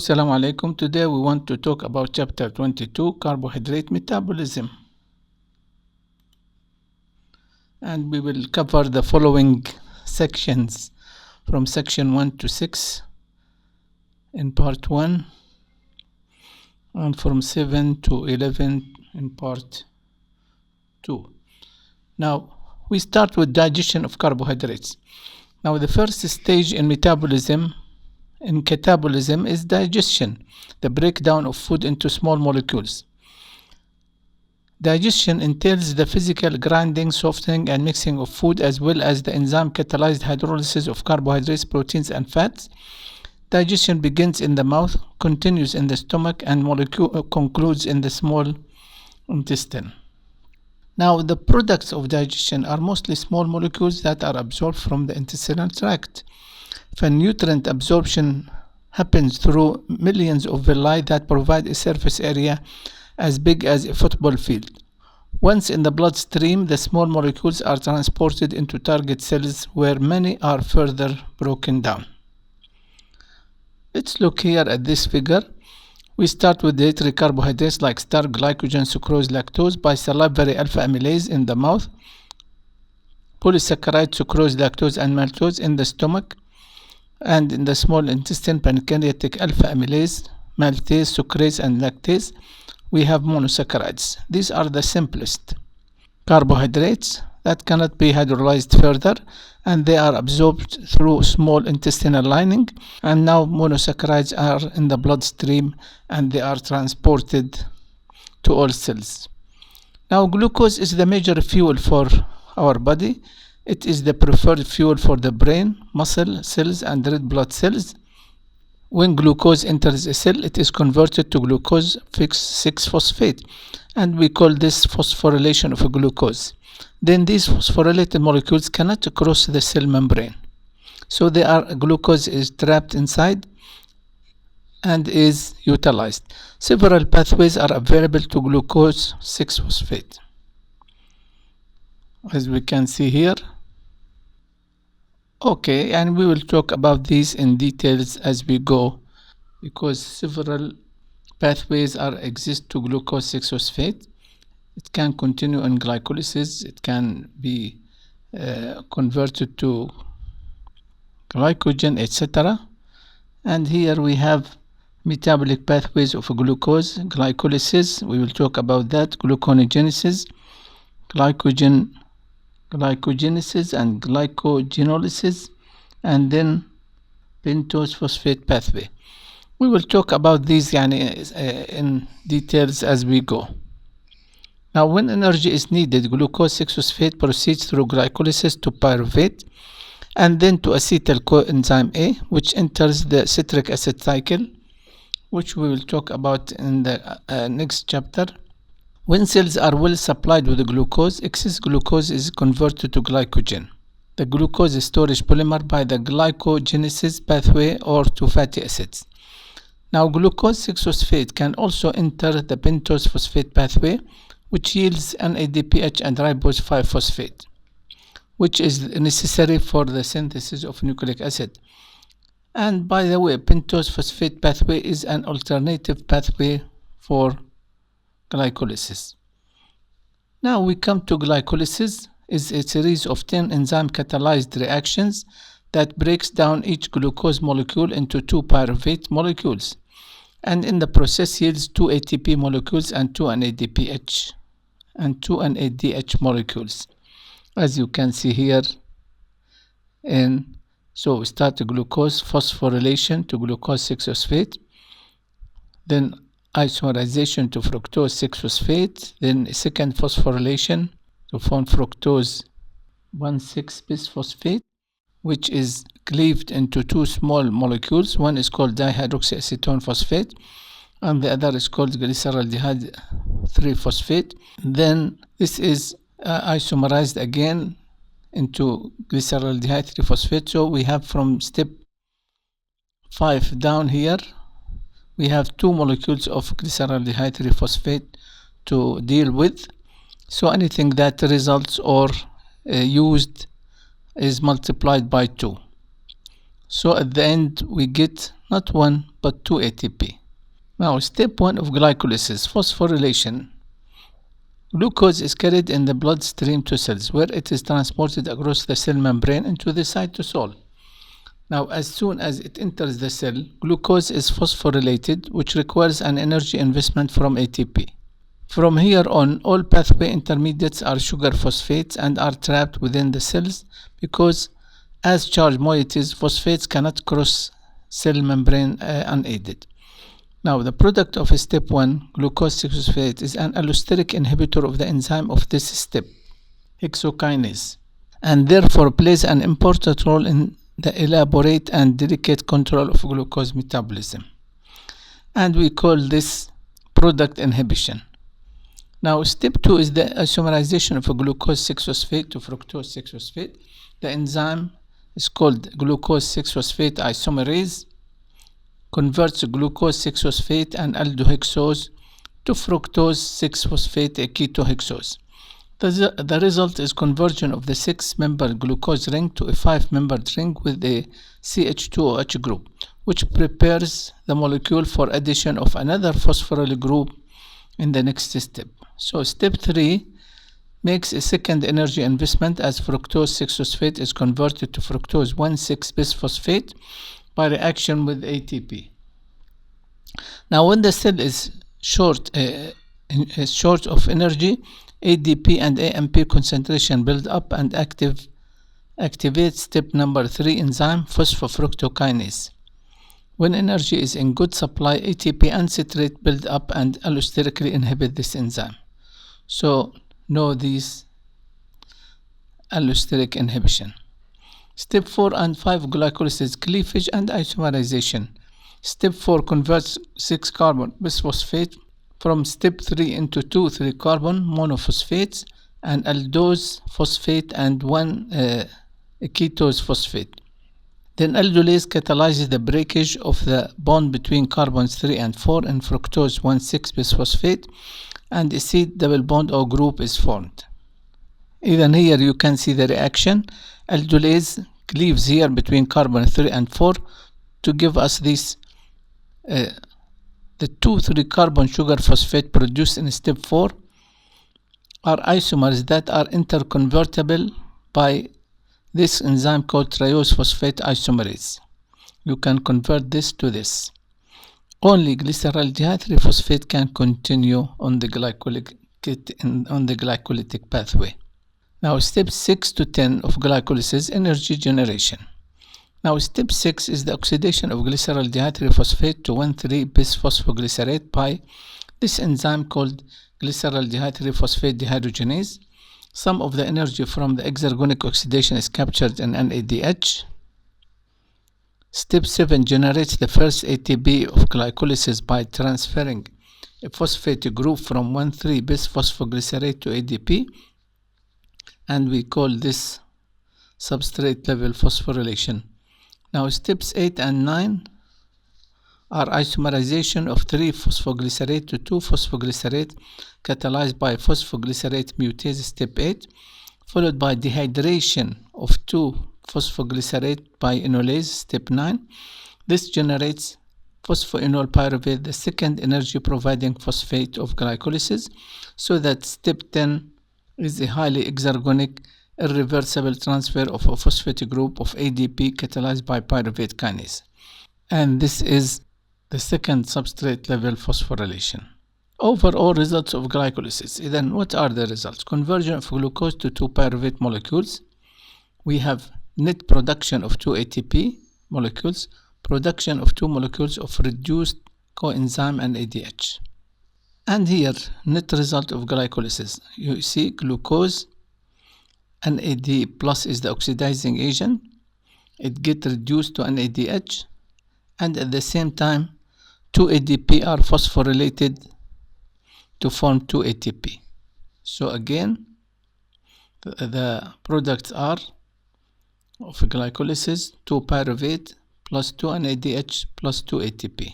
Assalamu alaikum. Today we want to talk about chapter 22, carbohydrate metabolism. And we will cover the following sections from section 1 to 6 in part 1 and from 7 to 11 in part 2. Now we start with digestion of carbohydrates. Now the first stage in metabolism in catabolism is digestion, the breakdown of food into small molecules. Digestion entails the physical grinding, softening, and mixing of food, as well as the enzyme-catalyzed hydrolysis of carbohydrates, proteins, and fats. Digestion begins in the mouth, continues in the stomach, and concludes in the small intestine. Now, the products of digestion are mostly small molecules that are absorbed from the intestinal tract. Nutrient absorption happens through millions of villi that provide a surface area as big as a football field. Once in the bloodstream, the small molecules are transported into target cells where many are further broken down. Let's look here at this figure. We start with dietary carbohydrates like starch, glycogen, sucrose, lactose by salivary alpha amylase in the mouth, polysaccharide, sucrose, lactose, and maltose in the stomach, and in the small intestine, pancreatic alpha amylase, maltase, sucrase, and lactase. We have monosaccharides. These are the simplest carbohydrates that cannot be hydrolyzed further, and they are absorbed through small intestinal lining. And now monosaccharides are in the bloodstream and they are transported to all cells. Now glucose is the major fuel for our body. It is the preferred fuel for the brain, muscle cells, and red blood cells. When glucose enters a cell, it is converted to glucose 6-phosphate, and we call this phosphorylation of glucose. Then these phosphorylated molecules cannot cross the cell membrane, so glucose is trapped inside and is utilized. Several pathways are available to glucose 6-phosphate, as we can see here. Okay, and we will talk about these in details as we go, because several pathways exist to glucose 6-phosphate. It can continue in glycolysis. It can be converted to glycogen, etc. And here we have metabolic pathways of glucose, glycolysis. We will talk about that, glucogenesis, glycogenesis and glycogenolysis, and then pentose phosphate pathway. We will talk about these in details as we go. Now, when energy is needed, glucose 6-phosphate proceeds through glycolysis to pyruvate and then to acetyl-coenzyme A, which enters the citric acid cycle, which we will talk about in the next chapter. When cells are well supplied with glucose, excess glucose is converted to glycogen, the glucose storage polymer, by the glycogenesis pathway or to fatty acids. Now, glucose 6-phosphate can also enter the pentose phosphate pathway, which yields NADPH and ribose 5-phosphate, which is necessary for the synthesis of nucleic acid. And by the way, pentose phosphate pathway is an alternative pathway for glycolysis. Now we come to glycolysis. Is a series of 10 enzyme-catalyzed reactions that breaks down each glucose molecule into 2 pyruvate molecules, and in the process yields 2 ATP molecules and 2 NADPH and 2 NADH molecules, as you can see here. So we start the glucose phosphorylation to glucose 6-phosphate, then isomerization to fructose 6-phosphate, then a second phosphorylation to form fructose 1,6-bisphosphate, which is cleaved into 2 small molecules. One is called dihydroxyacetone phosphate and the other is called glyceraldehyde 3-phosphate. Then this is isomerized again into glyceraldehyde 3-phosphate. So we have from step 5 down here, we have 2 molecules of glyceraldehyde 3-phosphate to deal with. So anything that results or used is multiplied by 2. So at the end we get not 1 but 2 ATP. Now step 1 of glycolysis, phosphorylation. Glucose is carried in the bloodstream to cells, where it is transported across the cell membrane into the cytosol. Now, as soon as it enters the cell, glucose is phosphorylated, which requires an energy investment from ATP. From here on, all pathway intermediates are sugar phosphates and are trapped within the cells because, as charged moieties, phosphates cannot cross cell membrane unaided. Now, the product of step 1, glucose 6-phosphate, is an allosteric inhibitor of the enzyme of this step, hexokinase, and therefore plays an important role in the elaborate and delicate control of glucose metabolism. And we call this product inhibition. Now, step 2 is the isomerization of a glucose 6-phosphate to fructose 6-phosphate. The enzyme is called glucose 6-phosphate isomerase, converts glucose 6-phosphate and aldohexose to fructose 6-phosphate ketohexose. The result is conversion of the 6-membered glucose ring to a 5-membered ring with a CH2OH group, which prepares the molecule for addition of another phosphoryl group in the next step. So step 3 makes a second energy investment as fructose 6-phosphate is converted to fructose 1,6-bisphosphate by reaction with ATP. Now, when the cell is short of energy, ADP and AMP concentration build up and activate step number 3 enzyme phosphofructokinase. When energy is in good supply, ATP and citrate build up and allosterically inhibit this enzyme. So know these allosteric inhibition. Step 4 and 5 glycolysis, cleavage and isomerization. Step 4 converts 6-carbon bisphosphate from step 3 into 2 3-carbon monophosphates and aldose phosphate and 1 ketose phosphate. Then aldolase catalyzes the breakage of the bond between carbons 3 and 4 in fructose 1,6-bisphosphate, and a C double bond or group is formed. Even here you can see the reaction. Aldolase cleaves here between carbon 3 and 4 to give us this the 2 3-carbon sugar phosphate produced in step 4 are isomers that are interconvertible by this enzyme called triose phosphate isomerase. You can convert this to this. Only glyceraldehyde triphosphate can continue on the glycolytic pathway. Now, steps 6 to 10 of glycolysis, energy generation. Now, step 6 is the oxidation of glyceraldehyde triphosphate to 1,3-bisphosphoglycerate by this enzyme called glyceraldehyde triphosphate dehydrogenase. Some of the energy from the exergonic oxidation is captured in NADH. Step 7 generates the first ATP of glycolysis by transferring a phosphate group from 1,3-bisphosphoglycerate to ADP, and we call this substrate level phosphorylation. Now, steps 8 and 9 are isomerization of 3-phosphoglycerate to 2-phosphoglycerate catalyzed by phosphoglycerate mutase, step 8, followed by dehydration of 2-phosphoglycerate by enolase, step 9. This generates phosphoenol pyruvate, the second energy providing phosphate of glycolysis, so that step 10 is a highly exergonic irreversible transfer of a phosphate group of ADP catalyzed by pyruvate kinase. And this is the second substrate level phosphorylation. Overall results of glycolysis. Then what are the results? Conversion of glucose to 2 pyruvate molecules. We have net production of 2 ATP molecules, production of 2 molecules of reduced coenzyme and ADH. And here, net result of glycolysis. You see glucose, NAD plus is the oxidizing agent. It gets reduced to NADH, and at the same time 2 ADP are phosphorylated to form 2 ATP. So again, the products are of glycolysis 2 pyruvate plus 2 NADH plus 2 ATP.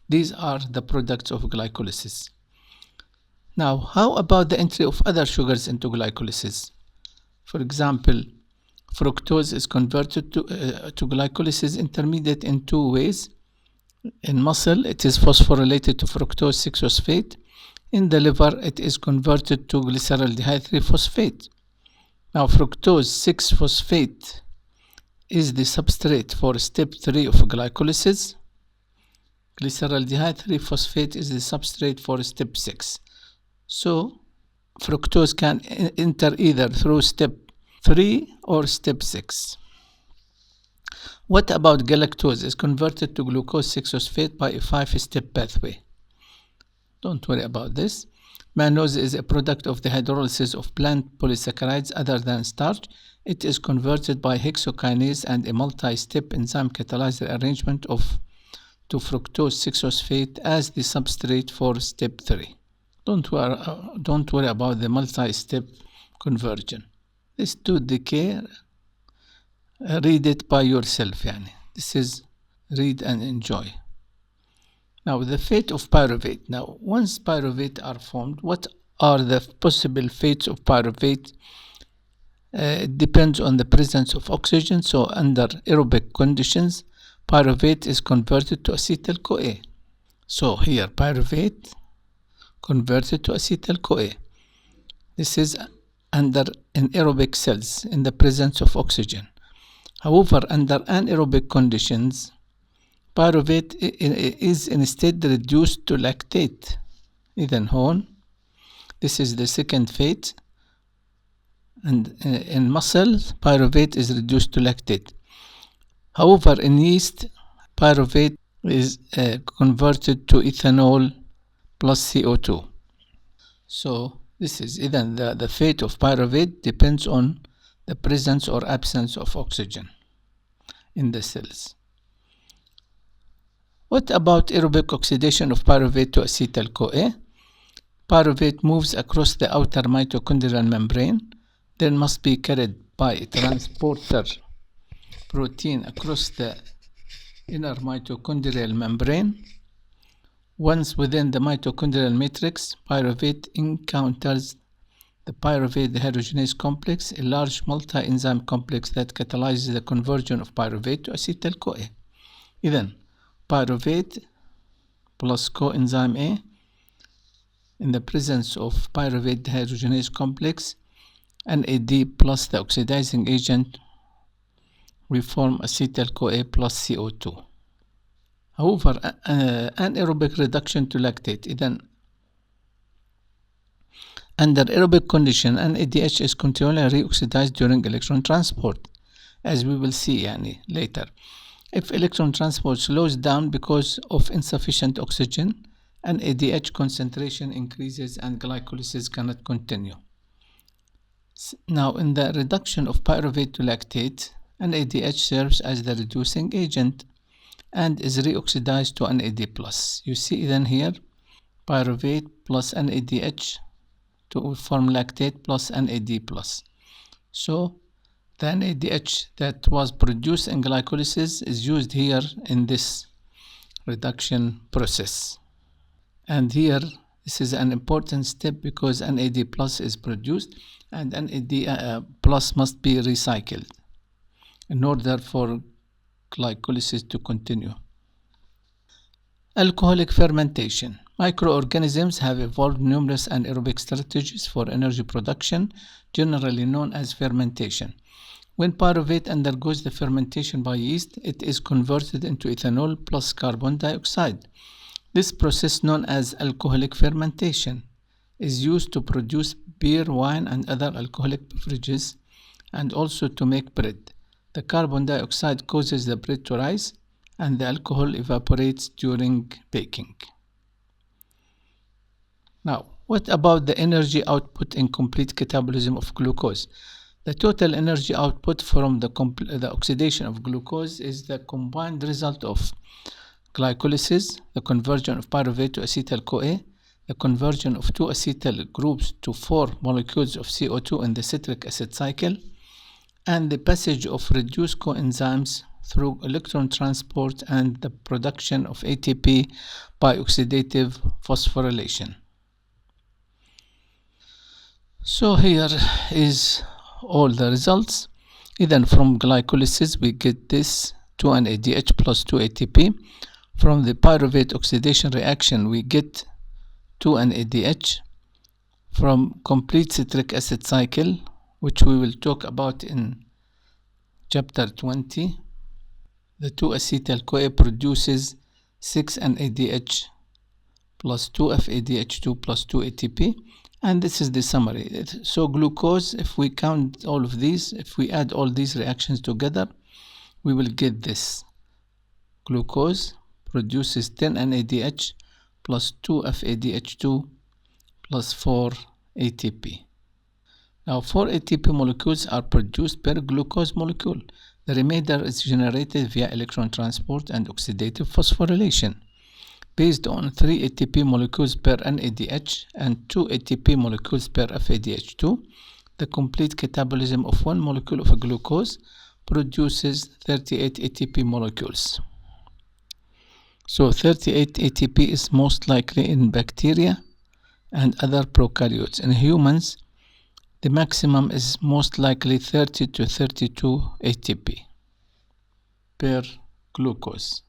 These are the products of glycolysis. Now, how about the entry of other sugars into glycolysis? For example, fructose is converted to glycolysis intermediate in 2 ways. In muscle, it is phosphorylated to fructose 6-phosphate. In the liver, it is converted to glyceraldehyde 3-phosphate. Now, fructose 6-phosphate is the substrate for step 3 of glycolysis. Glyceraldehyde 3-phosphate is the substrate for step 6. So, fructose can enter either through step 3 or step 6. What about galactose? Is converted to glucose 6-phosphate by a 5-step pathway. Don't worry about this. Mannose is a product of the hydrolysis of plant polysaccharides other than starch. It is converted by hexokinase and a multi-step enzyme-catalyzed arrangement to fructose 6-phosphate as the substrate for step 3. Don't worry about the multi-step conversion. This 2 decay, read it by yourself. This is read and enjoy. Now, the fate of pyruvate. Now, once pyruvate are formed, what are the possible fates of pyruvate? It depends on the presence of oxygen. So, under aerobic conditions, pyruvate is converted to acetyl-CoA. So, here, pyruvate converted to acetyl-CoA. This is under anaerobic cells in the presence of oxygen. However, under anaerobic conditions, pyruvate is instead reduced to lactate. Then hone. This is the second fate. And in muscles, pyruvate is reduced to lactate. However, in yeast, pyruvate is converted to ethanol plus CO2. So this is then the fate of pyruvate depends on the presence or absence of oxygen in the cells. What about aerobic oxidation of pyruvate to acetyl-CoA? Pyruvate moves across the outer mitochondrial membrane, then must be carried by a transporter protein across the inner mitochondrial membrane. Once within the mitochondrial matrix, pyruvate encounters the pyruvate dehydrogenase complex, a large multi-enzyme complex that catalyzes the conversion of pyruvate to acetyl-CoA. Then, pyruvate plus coenzyme A, in the presence of pyruvate dehydrogenase complex, NAD plus the oxidizing agent, we form acetyl-CoA plus CO2. However, anaerobic reduction to lactate. Then, under aerobic condition, NADH is continually reoxidized during electron transport, as we will see later. If electron transport slows down because of insufficient oxygen, NADH concentration increases and glycolysis cannot continue. Now, in the reduction of pyruvate to lactate, NADH serves as the reducing agent and is reoxidized to NAD+. You see then here, pyruvate plus NADH to form lactate plus NAD+. So, the NADH that was produced in glycolysis is used here in this reduction process. And here, this is an important step because NAD+ is produced and NAD+ must be recycled in order for glycolysis to continue. Alcoholic fermentation. Microorganisms have evolved numerous anaerobic strategies for energy production, generally known as fermentation. When pyruvate undergoes the fermentation by yeast, it is converted into ethanol plus carbon dioxide. This process, known as alcoholic fermentation, is used to produce beer, wine, and other alcoholic beverages, and also to make bread. The carbon dioxide causes the bread to rise, and the alcohol evaporates during baking. Now, what about the energy output in complete catabolism of glucose? The total energy output from the oxidation of glucose is the combined result of glycolysis, the conversion of pyruvate to acetyl-CoA, the conversion of 2 acetyl groups to 4 molecules of CO2 in the citric acid cycle, and the passage of reduced coenzymes through electron transport and the production of ATP by oxidative phosphorylation. So here is all the results. Then from glycolysis we get this 2 NADH plus 2 ATP. From the pyruvate oxidation reaction, we get 2-NADH. From complete citric acid cycle, which we will talk about in chapter 20, the 2-acetyl-CoA produces 6-NADH plus 2-FADH2 plus 2-ATP, and this is the summary. So glucose, if we count all of these, if we add all these reactions together, we will get this. Glucose produces 10-NADH plus 2-FADH2 plus 4 ATP. Now 4 ATP molecules are produced per glucose molecule. The remainder is generated via electron transport and oxidative phosphorylation. Based on 3 ATP molecules per NADH and 2 ATP molecules per FADH2, the complete catabolism of one molecule of glucose produces 38 ATP molecules. So 38 ATP is most likely in bacteria and other prokaryotes. In humans, the maximum is most likely 30 to 32 ATP per glucose.